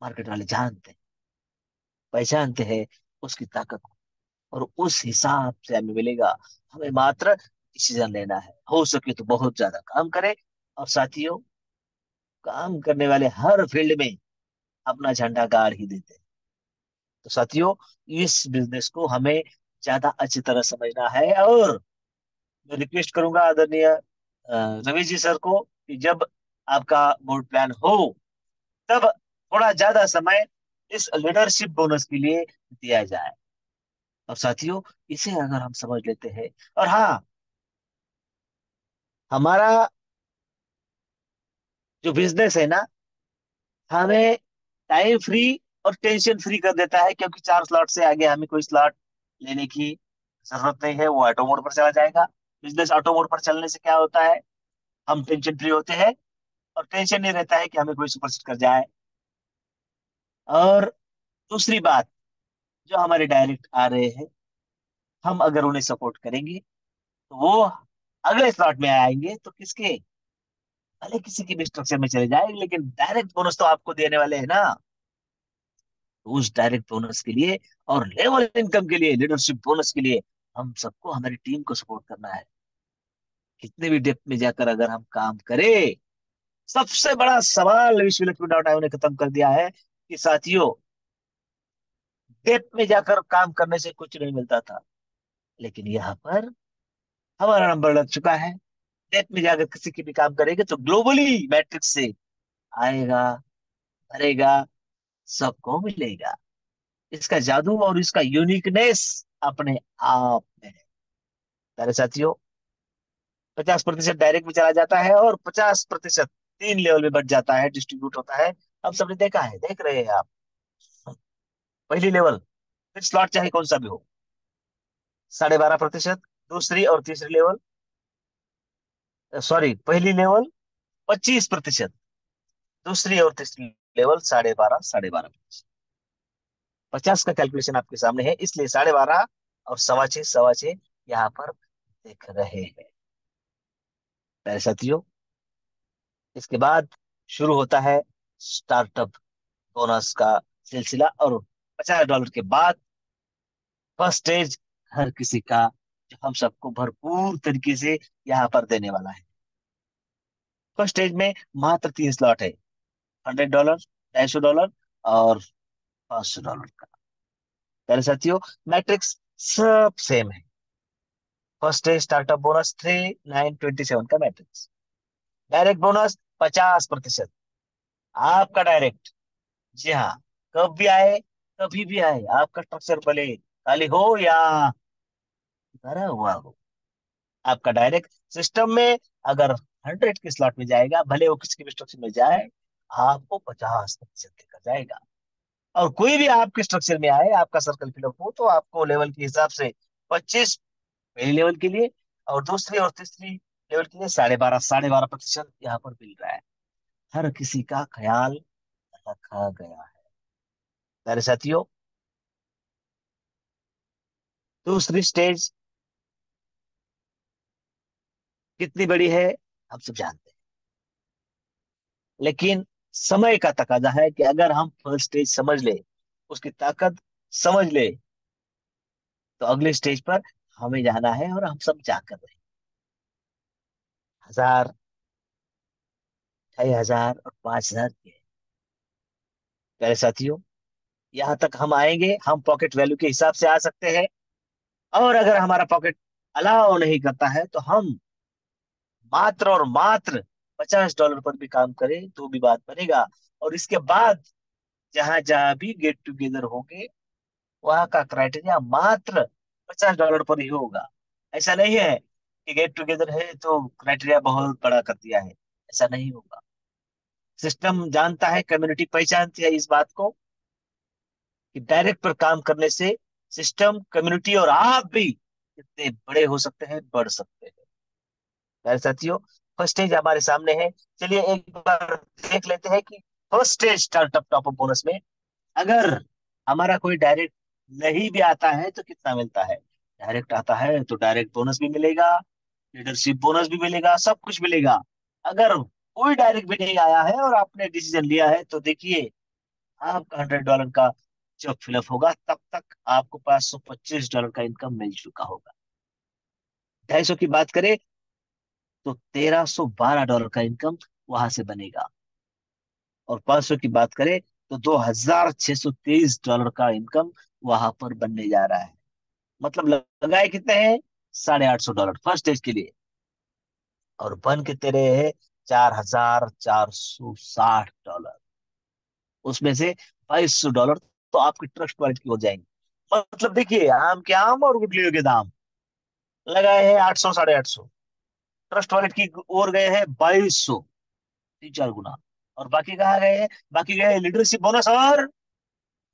मार्केट वाले जानते हैं, पहचानते हैं उसकी ताकत को। और उस हिसाब से हमें मिलेगा। हमें मात्र डिसीजन लेना है, हो सके तो बहुत ज्यादा काम करें। और साथियों, काम करने वाले हर फील्ड में अपना झंडा गाड़ ही देते हैं। तो साथियों, इस बिजनेस को हमें ज्यादा अच्छी तरह समझना है। और मैं रिक्वेस्ट करूंगा आदरणीय रवि जी सर को कि जब आपका बोर्ड प्लान हो, तब थोड़ा ज्यादा समय इस लीडरशिप बोनस के लिए दिया जाए। और साथियों, इसे अगर हम समझ लेते हैं, और हाँ, हमारा जो बिजनेस है ना, हमें टाइम फ्री और टेंशन फ्री कर देता है, क्योंकि 4 स्लॉट से आगे हमें कोई स्लॉट लेने की जरूरत नहीं है, वो ऑटो मोड पर चला जाएगा। बिजनेस ऑटो मोड पर चलने से क्या होता है, हम टेंशन फ्री होते हैं, और टेंशन नहीं रहता है कि हमें कोई सुपरसीड कर जाए। और दूसरी बात, जो हमारे डायरेक्ट आ रहे हैं, हम अगर उन्हें सपोर्ट करेंगे तो वो अगले स्लॉट में आएंगे, तो किसके, भले किसी की भी स्ट्रक्चर में चले जाए, लेकिन डायरेक्ट बोनस तो आपको देने वाले हैं ना। तो उस डायरेक्ट बोनस के लिए और लेवल इनकम के लिए, लीडरशिप बोनस के लिए, हम सबको हमारी टीम को सपोर्ट करना है। कितने भी डेप्थ में जाकर अगर हम काम करें, सबसे बड़ा सवाल विश्व लक्ष्मी डॉट आईओ ने खत्म कर दिया है कि साथियों, डेप्थ में जाकर काम करने से कुछ नहीं मिलता था, लेकिन यहाँ पर हमारा नंबर लग चुका है। डेप्थ में जाकर किसी की भी काम करेंगे तो ग्लोबली मैट्रिक्स से आएगा, भरेगा, सबको मिलेगा। इसका जादू और इसका यूनिकनेस अपने आप में है। प्यारे साथियों, 50% डायरेक्ट में चला जाता है, और 50% 3 लेवल में बढ़ जाता है, डिस्ट्रीब्यूट होता है। अब सबने देखा है, देख रहे हैं आप। पहली लेवल, फिर स्लॉट चाहे कौन सा भी हो, 12.5%। दूसरी और तीसरी लेवल, सॉरी, पहली लेवल 25%। दूसरी और तीसरी लेवल 12.5, 12.5%। 50 का कैलकुलेशन आपके सामने है, इसलिए 12.5 और 6.25, 6.25 यहाँ पर देख रहे हैं। प्यारे साथियों, इसके बाद शुरू होता है स्टार्टअप बोनस का सिलसिला। और $50 के बाद फर्स्ट स्टेज हर किसी का, जो हम सबको भरपूर तरीके से यहाँ पर देने वाला है। फर्स्ट स्टेज में मात्र 3 स्लॉट है, $100, $250 और $500 का। पहले साथियों, मैट्रिक्स सब सेम है। फर्स्ट स्टेज स्टार्टअप बोनस 3927 का मैट्रिक्स। डायरेक्ट बोनस 50%, आपका डायरेक्ट। जी हाँ, कब भी आए, कभी भी आए, आपका स्ट्रक्चर भले खाली हो या भरा हुआ हो, आपका डायरेक्ट सिस्टम में अगर 100 के स्लॉट में जाएगा, भले वो किसकी भी स्ट्रक्चर में जाए, आपको 50% देकर जाएगा। और कोई भी आपके स्ट्रक्चर में आए, आपका सर्कल फिलअप हो, तो आपको लेवल के हिसाब से 25 पहली लेवल के लिए, और दूसरी और तीसरी लेवल के लिए 12.5, 12.5% यहाँ पर मिल रहा है। हर किसी का ख्याल रखा गया है। मेरे साथियों, दूसरी स्टेज कितनी बड़ी है, हम सब जानते हैं, लेकिन समय का तकाजा है कि अगर हम फर्स्ट स्टेज समझ ले, उसकी ताकत समझ ले, तो अगले स्टेज पर हमें जाना है, और हम सब जाकर रहे। 1000, 2500 और 5000 के। प्यारे साथियों, यहाँ तक हम आएंगे, हम पॉकेट वैल्यू के हिसाब से आ सकते हैं। और अगर हमारा पॉकेट अलाउ नहीं करता है, तो हम मात्र और मात्र $50 पर भी काम करे तो भी बात बनेगा। और इसके बाद जहां जहां भी गेट टुगेदर होंगे, वहां का क्राइटेरिया मात्र $50 पर ही होगा। ऐसा नहीं है कि गेट टुगेदर है तो क्राइटेरिया बहुत बड़ा कर दिया है, ऐसा नहीं होगा। सिस्टम जानता है, कम्युनिटी पहचानती है इस बात को कि डायरेक्ट पर काम करने से सिस्टम, कम्युनिटी और आप भी कितने बड़े हो सकते हैं, बढ़ सकते हैं। प्यारे साथियों, फर्स्ट स्टेज हमारे सामने है। चलिए एक बार देख लेते हैं कि first stage startup top up bonus में अगर हमारा कोई डायरेक्ट नहीं भी आता है तो कितना मिलता है। डायरेक्ट आता है तो डायरेक्ट बोनस भी मिलेगा, लीडरशिप बोनस भी मिलेगा, सब कुछ मिलेगा। अगर कोई डायरेक्ट भी नहीं आया है और आपने डिसीजन लिया है तो देखिए, आपका $100 का जब फिलअप होगा तब तक आपको $525 का इनकम मिल चुका होगा। 250 की बात करें तो $1312 का इनकम वहां से बनेगा। और 500 की बात करें तो $2623 का इनकम वहां पर बनने जा रहा है। मतलब लगाए कितने हैं, $850 फर्स्ट स्टेज के लिए। और बन के तेरे है $4460। उसमें से $2200 तो आपकी ट्रस्ट वॉलेट की हो जाएंगे। मतलब देखिए, आम के आम और गुठलियों के दाम। लगाए हैं 800, 850। ट्रस्ट वॉलेट की ओर गए हैं 2200, 3-4 गुना। और बाकी कहाँ गए हैं, बाकी गए लीडरशिप बोनस और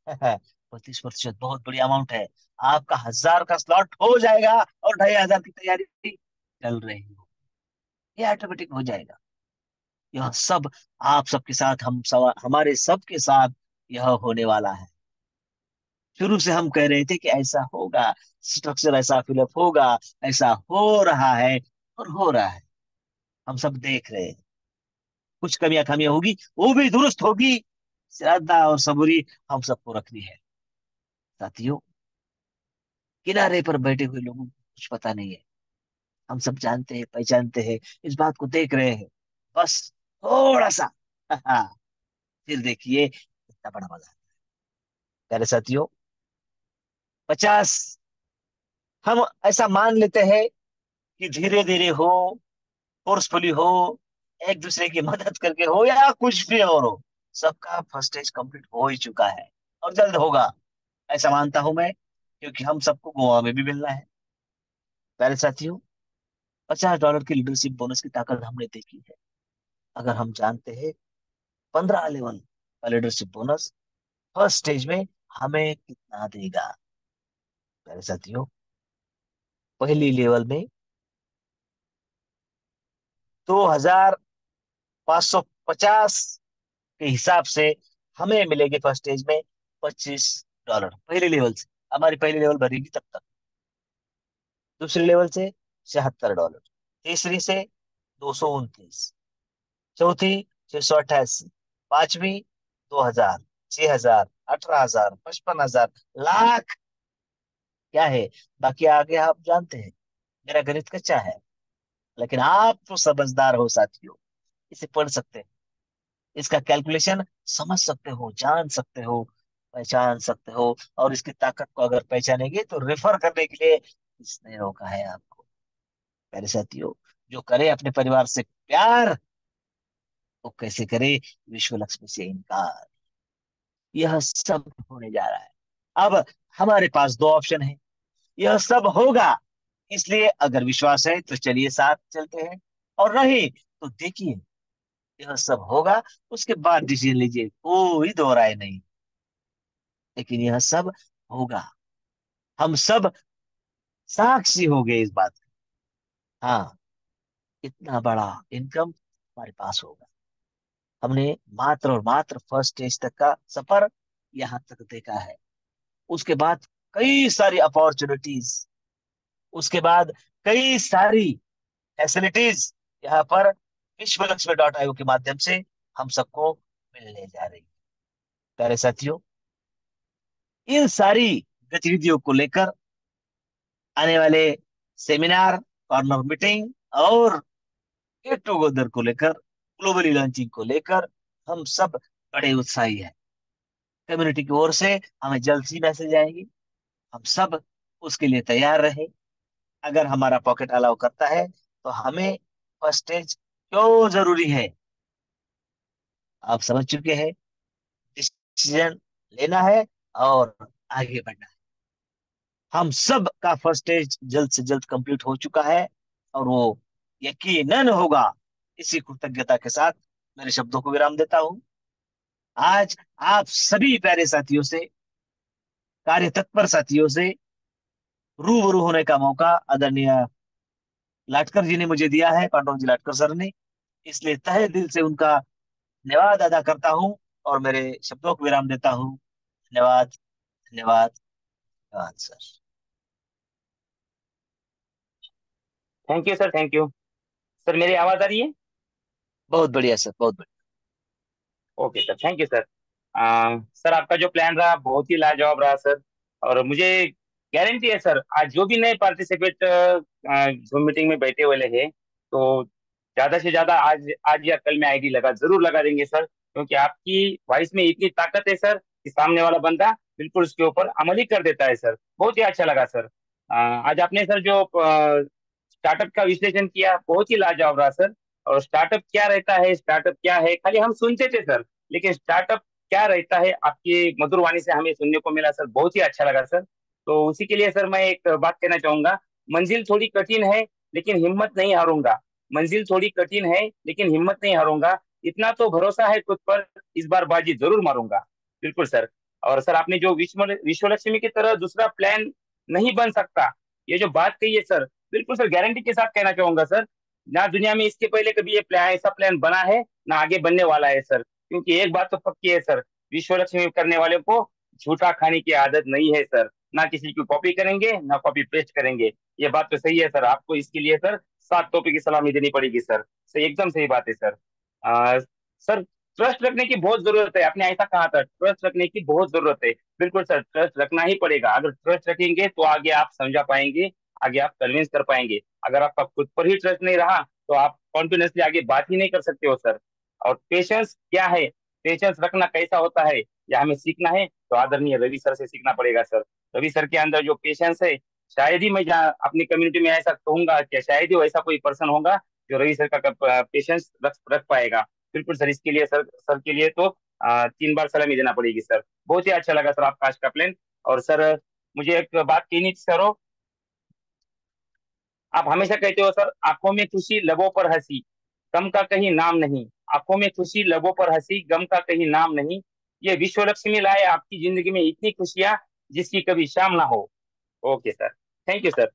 25%। बहुत बड़ी अमाउंट है। आपका 1000 का स्लॉट हो जाएगा और 2500 की तैयारी चल रही हो, ये ऑटोमेटिक हो जाएगा। यह सब आप सबके साथ, हमारे सबके साथ यह होने वाला है। शुरू से हम कह रहे थे कि ऐसा होगा, स्ट्रक्चर ऐसा फिलअप होगा, ऐसा हो रहा है और हो रहा है। हम सब देख रहे हैं। कुछ कमियां खामियां होगी, वो भी दुरुस्त होगी। श्रद्धा और सबूरी हम सबको रखनी है। साथियों, किनारे पर बैठे हुए लोगों को कुछ पता नहीं है। हम सब जानते हैं, पहचानते हैं, इस बात को देख रहे हैं। बस थोड़ा सा फिर देखिए कितना बड़ा मजा है। प्यारे साथियों, 50, हम ऐसा मान लेते हैं कि धीरे धीरे हो, फोर्सफुली हो, एक दूसरे की मदद करके हो, या कुछ भी और हो, सबका फर्स्ट स्टेज कंप्लीट हो ही चुका है और जल्द होगा, ऐसा मानता हूं मैं, क्योंकि हम सबको गोवा में भी मिलना है। प्यारे साथियों, $50 की लीडरशिप बोनस की ताकत हमने देखी है। अगर हम जानते हैं 15 लेवल का लीडरशिप बोनस फर्स्ट स्टेज में हमें कितना देगा। प्यारे साथियों, पहली लेवल में 2550 के हिसाब से हमें मिलेगी फर्स्ट स्टेज में $25 पहले लेवल से। हमारी पहली लेवल भरेगी तब तक। दूसरी लेवल से $76, तीसरी से 229, चौथी 688, पांचवी 2000, 6000, 18000, 55,000, लाख, क्या है बाकी आगे आप जानते हैं। मेरा गणित कच्चा है, लेकिन आप तो समझदार हो साथियों, इसे पढ़ सकते हैं, इसका कैलकुलेशन समझ सकते हो, जान सकते हो, पहचान सकते हो। और इसकी ताकत को अगर पहचानेंगे तो रेफर करने के लिए किसने रोका है आपको। प्यारे साथियों, जो करे अपने परिवार से प्यार, वो कैसे करे विश्व लक्ष्मी से इनकार। यह सब होने जा रहा है। अब हमारे पास दो ऑप्शन है, यह सब होगा, इसलिए अगर विश्वास है तो चलिए साथ चलते हैं, और नहीं तो देखिए, यह सब होगा, उसके बाद डिसीजन लीजिए, कोई दो राय नहीं। लेकिन यह सब होगा, हम सब साक्षी हो गए इस बात का। हाँ, इतना बड़ा इनकम हमारे पास होगा। हमने मात्र और मात्र फर्स्ट स्टेज तक का सफर यहाँ तक देखा है। उसके बाद कई सारी अपॉर्चुनिटीज, उसके बाद कई सारी फैसिलिटीज यहाँ पर विश्व लक्ष्मी डॉट आईओ के माध्यम से हम सबको मिलने जा रही है। प्यारे साथियों, इन सारी गतिविधियों को लेकर आने वाले सेमिनार, कॉर्नर मीटिंग और गेट टुगेदर को लेकर, ग्लोबली लॉन्चिंग को लेकर हम सब बड़े उत्साही हैं। कम्युनिटी की ओर से हमें जल्द ही मैसेज आएंगी, हम सब उसके लिए तैयार रहे। अगर हमारा पॉकेट अलाउ करता है तो हमें फर्स्ट स्टेज क्यों जरूरी है, आप समझ चुके हैं। डिसीजन लेना है और आगे बढ़ना है। हम सब का फर्स्ट स्टेज जल्द से जल्द कंप्लीट हो चुका है, और वो यकीनन होगा। इसी कृतज्ञता के साथ मेरे शब्दों को विराम देता हूं। आज आप सभी प्यारे साथियों से, कार्य तत्पर साथियों से रूबरू होने का मौका आदरणीय लाटकर जी ने मुझे दिया है, पांडव जी लाटकर सर ने। इसलिए तहे दिल से उनका धन्यवाद अदा करता हूं और मेरे शब्दों को विराम देता हूं। धन्यवाद, धन्यवाद, धन्यवाद sir. Thank you sir, thank you. Sir मेरी आवाज आ रही है? बहुत बढ़िया सर, बहुत बढ़िया। Okay sir, thank you sir. Sir आपका जो प्लान रहा बहुत ही लाजवाब रहा सर। और मुझे गारंटी है सर, आज जो भी नए पार्टिसिपेट जूम मीटिंग में बैठे हुए हैं, तो ज्यादा से ज्यादा आज आज या कल में आईडी जरूर लगा देंगे सर, क्योंकि आपकी वॉइस में इतनी ताकत है सर कि सामने वाला बंदा बिल्कुल उसके ऊपर अमल ही कर देता है सर। बहुत ही अच्छा लगा सर। आज आपने सर जो स्टार्टअप का विश्लेषण किया बहुत ही लाजवाब रहा सर। और स्टार्टअप क्या रहता है, स्टार्टअप क्या है, खाली हम सुनते थे सर, लेकिन स्टार्टअप क्या रहता है आपकी मधुर वाणी से हमें सुनने को मिला सर। बहुत ही अच्छा लगा सर। तो उसी के लिए सर मैं एक बात कहना चाहूंगा। मंजिल थोड़ी कठिन है लेकिन हिम्मत नहीं हारूंगा। मंजिल थोड़ी कठिन है लेकिन हिम्मत नहीं हारूंगा। इतना तो भरोसा है खुद पर, इस बार बाजी जरूर मारूंगा। बिल्कुल सर। और सर आपने जो विश्व लक्ष्मी की तरह दूसरा प्लान नहीं बन सकता, ये जो बात कही है सर, बिल्कुल सर गारंटी के साथ कहना चाहूंगा सर। ना दुनिया में इसके पहले कभी ये प्लान, ऐसा प्लान बना है, ना आगे बनने वाला है सर। क्योंकि एक बात तो पक्की है सर, विश्व लक्ष्मी करने वाले को झूठा खाने की आदत नहीं है सर। ना किसी की कॉपी करेंगे ना कॉपी पेस्ट करेंगे। ये बात तो सही है सर। आपको इसके लिए सर 7 टोपी की सलामी देनी पड़ेगी सर। सही, एकदम सही बात है सर। आ, सर ट्रस्ट रखने की बहुत जरूरत है, आपने ऐसा कहा था, ट्रस्ट रखने की बहुत जरूरत है। बिल्कुल सर, ट्रस्ट रखना ही पड़ेगा। अगर ट्रस्ट रखेंगे तो आगे आप समझा पाएंगे, आगे आप कन्विंस कर पाएंगे। अगर आपका खुद पर ही ट्रस्ट नहीं रहा तो आप कॉन्फिडेंसली आगे बात ही नहीं कर सकते हो सर। और पेशेंस क्या है, पेशेंस रखना कैसा होता है, यह हमें सीखना है तो आदरणीय रवि सर से सीखना पड़ेगा सर। रवि सर के अंदर जो पेशेंस है, शायद ही मैं जहाँ अपनी कम्युनिटी में ऐसा कहूंगा कि शायद ही वैसा कोई पर्सन होगा जो रवि सर का पेशेंस रख पाएगा। बिल्कुल सर, इसके लिए सर, सर के लिए तो 3 बार सलामी देना पड़ेगी सर। बहुत ही अच्छा लगा सर आपका आज का प्लान। और सर मुझे एक बात कहनी थी सर। आप हमेशा कहते हो सर, आंखों में खुशी लबों पर हंसी, गम का कहीं नाम नहीं। आंखों में खुशी लबों पर हंसी, गम का कहीं नाम नहीं। ये विश्व लक्ष्मी लाए आपकी जिंदगी में इतनी खुशियां जिसकी कभी शाम ना हो। Okay sir, thank you sir.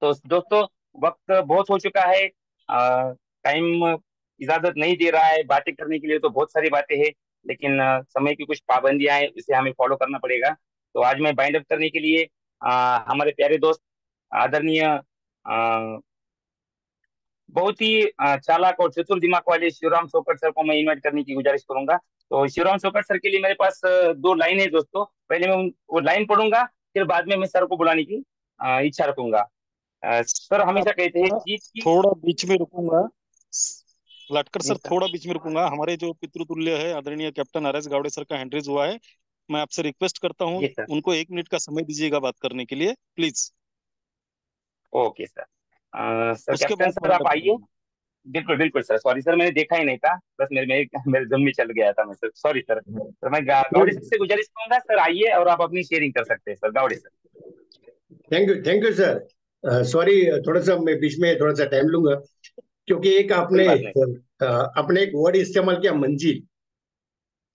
तो दोस्तों, वक्त बहुत हो चुका है। टाइम इजाजत नहीं दे रहा है बातें करने के लिए, तो बहुत सारी बातें हैं, लेकिन समय की कुछ पाबंदियां हैं, इसे हमें फॉलो करना पड़ेगा। तो आज मैं बाइंड अप करने के लिए हमारे प्यारे दोस्त आदरणीय बहुत ही चालाक और चतुर दिमाग वाले शिवराम सोकट सर को मैं इनवाइट करने की गुजारिश करूंगा। तो शिवराम सोकट सर के लिए मेरे पास 2 लाइन है दोस्तों। पहले मैं वो लाइन पढ़ूंगा, फिर बाद में मैं सर को बुलाने की इच्छा रखूंगा। सर हमेशा कहते हैं आपका जीत की। थोड़ा बीच में रुकूंगा, लाटकर जी सर, सर। थोड़ा बीच में रुकूंगा। हमारे जो पितृतुल्य है आदरणीय captain R S Gawade sir का हैंडरेज हुआ है। मैं आपसे रिक्वेस्ट करता हूँ, जी सर। उनको 1 मिनट का समय दीजिएगा बात करने के लिए, प्लीज। Okay sir. सर उसके कैप्टन बाद सर वाइंड आप अप आइए। करेंगे। बिल्कुल बिल्कुल सर, सॉरी सर, मैंने देखा ही नहीं था, बस मेरे मेरे मेरे दम में चल गया था मैं सर, सॉरी सर। तो मैं गावड़े सर से गुजारिश करूंगा, सर आइए और आप अपनी शेयरिंग कर सकते हैं sir, Gawade sir. Thank you sir. Sorry, थोड़ा सा मैं बीच में थोड़ा सा टाइम लूंगा, क्योंकि एक कोई आपने बात नहीं सर। आपने एक वर्ड इस्तेमाल किया, मंजिल।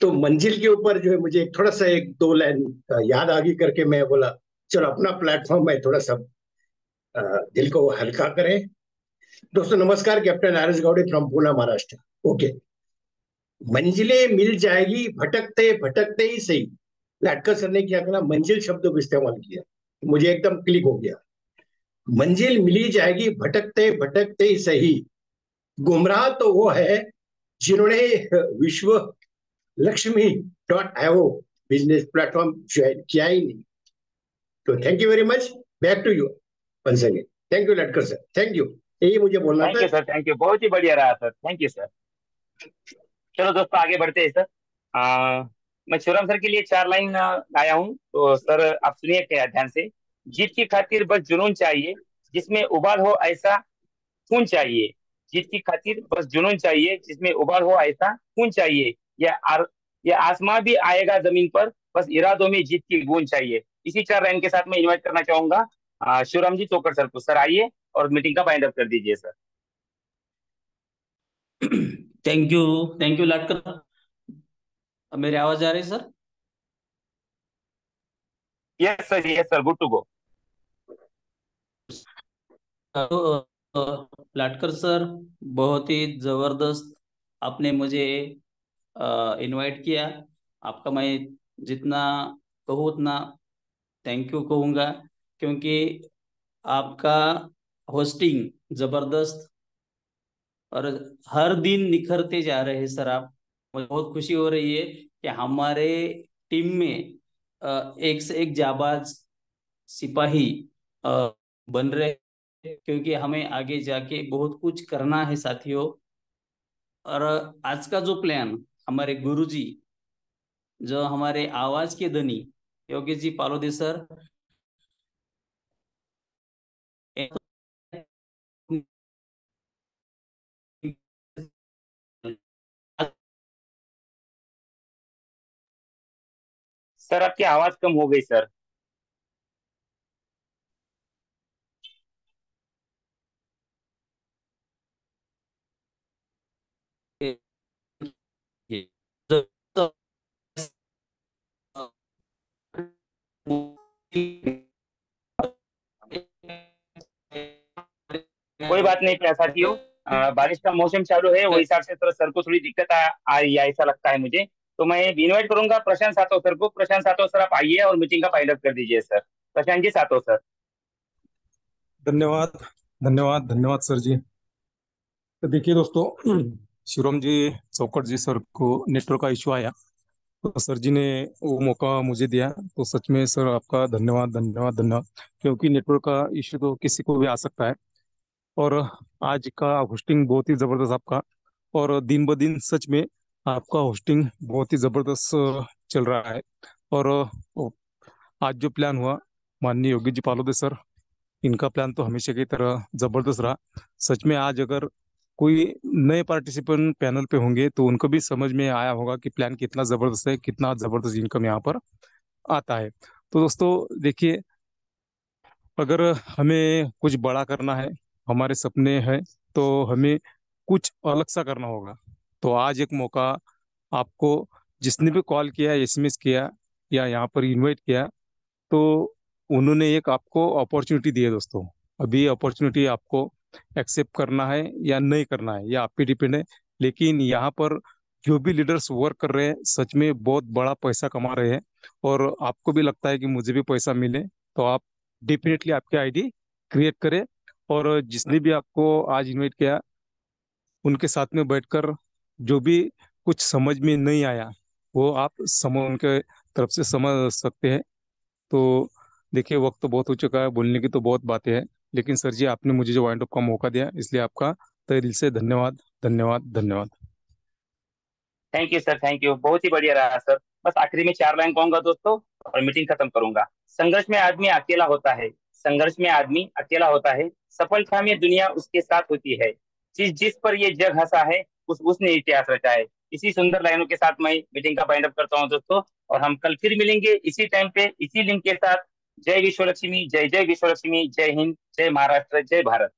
तो मंजिल के ऊपर जो है मुझे थोड़ा सा एक दो लाइन याद आ गई करके मैं बोला चलो अपना प्लेटफॉर्म है थोड़ा सा अ, दिल को हल्का करें। दोस्तों नमस्कार, captain R S Gaude from Poona Maharashtra. Okay, मंजिलें मिल जाएगी भटकते भटकते ही सही। लाटकर सर ने क्या कहा, मंजिल शब्द को इस्तेमाल किया, मुझे एकदम क्लिक हो गया। मंजिल मिली जाएगी भटकते भटकते ही सही। गुमराह तो वो है जिन्होंने Vishwa Laxmi .io business platform join किया ही नहीं। तो thank you very much, back to you once again. Thank you Latkar sir, thank you, यही मुझे बोलना थैंक था। यू सर, थैंक यू, बहुत ही बढ़िया रहा सर, थैंक यू सर। चलो दोस्तों आगे बढ़ते हैं सर। मैं शिवराम सर के लिए 4 लाइन लाया हूँ, तो सर आप सुनिए क्या ध्यान से। जीत की खातिर बस जुनून चाहिए, जिसमें उबाल हो ऐसा खून चाहिए। जीत की खातिर बस जुनून चाहिए, जिसमें उबाल हो ऐसा खून चाहिए। या आसमां भी आएगा जमीन पर, बस इरादों में जीत की गूंज चाहिए। इसी 4 लाइन के साथ मैं इनवाइट करना चाहूंगा शिवराम जी चोकर सर को। सर आइए और मीटिंग का बाइंड अप कर दीजिए sir. Thank you, thank you Ladkar. अब मेरी आवाज आ रही है सर? Yes sir, yes sir, good to go. तो लाडकर सर, बहुत ही जबरदस्त आपने मुझे इनवाइट किया। आपका मैं जितना कहूँ उतना थैंक यू कहूँगा, क्योंकि आपका होस्टिंग जबरदस्त और हर दिन निखरते जा रहे हैं सर आप। मुझे बहुत खुशी हो रही है कि हमारे टीम में एक से एक जाबाज सिपाही अ, बन रहे हैं, क्योंकि हमें आगे जाके बहुत कुछ करना है साथियों। और आज का जो प्लान, हमारे गुरुजी, जो हमारे आवाज के धनी योगेश जी पालोदे सर, सर आपकी आवाज कम हो गई सर। कोई बात नहीं प्यारे साथियों, बारिश का मौसम चालू है, वो हिसाब से थोड़ा सर को थोड़ी दिक्कत आ रही है ऐसा लगता है मुझे। तो मैं इनवाइट करूंगा प्रशांत सातव सर को। प्रशांत सातव सर आप आइए और मीटिंग का फाइंड अप कर दीजिए सर। प्रशांत जी सातव सर। धन्यवाद, धन्यवाद, धन्यवाद सर जी। तो देखिए दोस्तों, शिवराम जी चौकट जी सर को नेटवर्क का इशू आया, तो सर जी ने वो मौका मुझे दिया। तो सच में सर आपका धन्यवाद, धन्यवाद, धन्यवाद। क्योंकि नेटवर्क का इशू तो किसी को भी आ सकता है। और आज का होस्टिंग बहुत ही जबरदस्त आपका, और दिन ब दिन सच में आपका होस्टिंग बहुत ही जबरदस्त चल रहा है। और आज जो प्लान हुआ, माननीय योगी जी पालोदे सर, इनका प्लान तो हमेशा की तरह जबरदस्त रहा। सच में आज अगर कोई नए पार्टिसिपेंट पैनल पे होंगे तो उनको भी समझ में आया होगा कि प्लान कितना जबरदस्त है, कितना जबरदस्त इनकम यहाँ पर आता है। तो दोस्तों देखिए, अगर हमें कुछ बड़ा करना है, हमारे सपने हैं, तो हमें कुछ अलग सा करना होगा। तो आज एक मौका आपको, जिसने भी कॉल किया, एसएमएस किया या यहाँ पर इनवाइट किया, तो उन्होंने एक आपको अपॉर्चुनिटी दी है दोस्तों। अभी अपॉर्चुनिटी आपको एक्सेप्ट करना है या नहीं करना है, या आप पे डिपेंड है। लेकिन यहाँ पर जो भी लीडर्स वर्क कर रहे हैं, सच में बहुत बड़ा पैसा कमा रहे हैं। और आपको भी लगता है कि मुझे भी पैसा मिले, तो आप डेफिनेटली आपकी आईडी क्रिएट करें। और जिसने भी आपको आज इनवाइट किया, उनके साथ में बैठकर जो भी कुछ समझ में नहीं आया, वो आप समझ उनके तरफ से समझ सकते हैं। तो देखिए, वक्त तो बहुत हो चुका है, बोलने की तो बहुत बातें हैं, लेकिन सर जी आपने मुझे जो वाइंड अप का मौका दिया, इसलिए आपका तहे दिल से धन्यवाद, धन्यवाद, धन्यवाद। Thank you sir, thank you, बहुत ही बढ़िया रहा सर। बस आखिरी में 4 लाइन कहूंगा दोस्तों और मीटिंग खत्म करूंगा। संघर्ष में आदमी अकेला होता है, संघर्ष में आदमी अकेला होता है, सफलता में दुनिया उसके साथ होती है। जिस जिस पर ये जग हंसा है, उसने इतिहास रचा है। इसी सुंदर लाइनों के साथ मैं मीटिंग का बाइंड अप करता हूँ दोस्तों। और हम कल फिर मिलेंगे इसी टाइम पे, इसी लिंक के साथ। जय विश्व लक्ष्मी, जय जय विश्व लक्ष्मी, जय हिंद, जय महाराष्ट्र, जय भारत।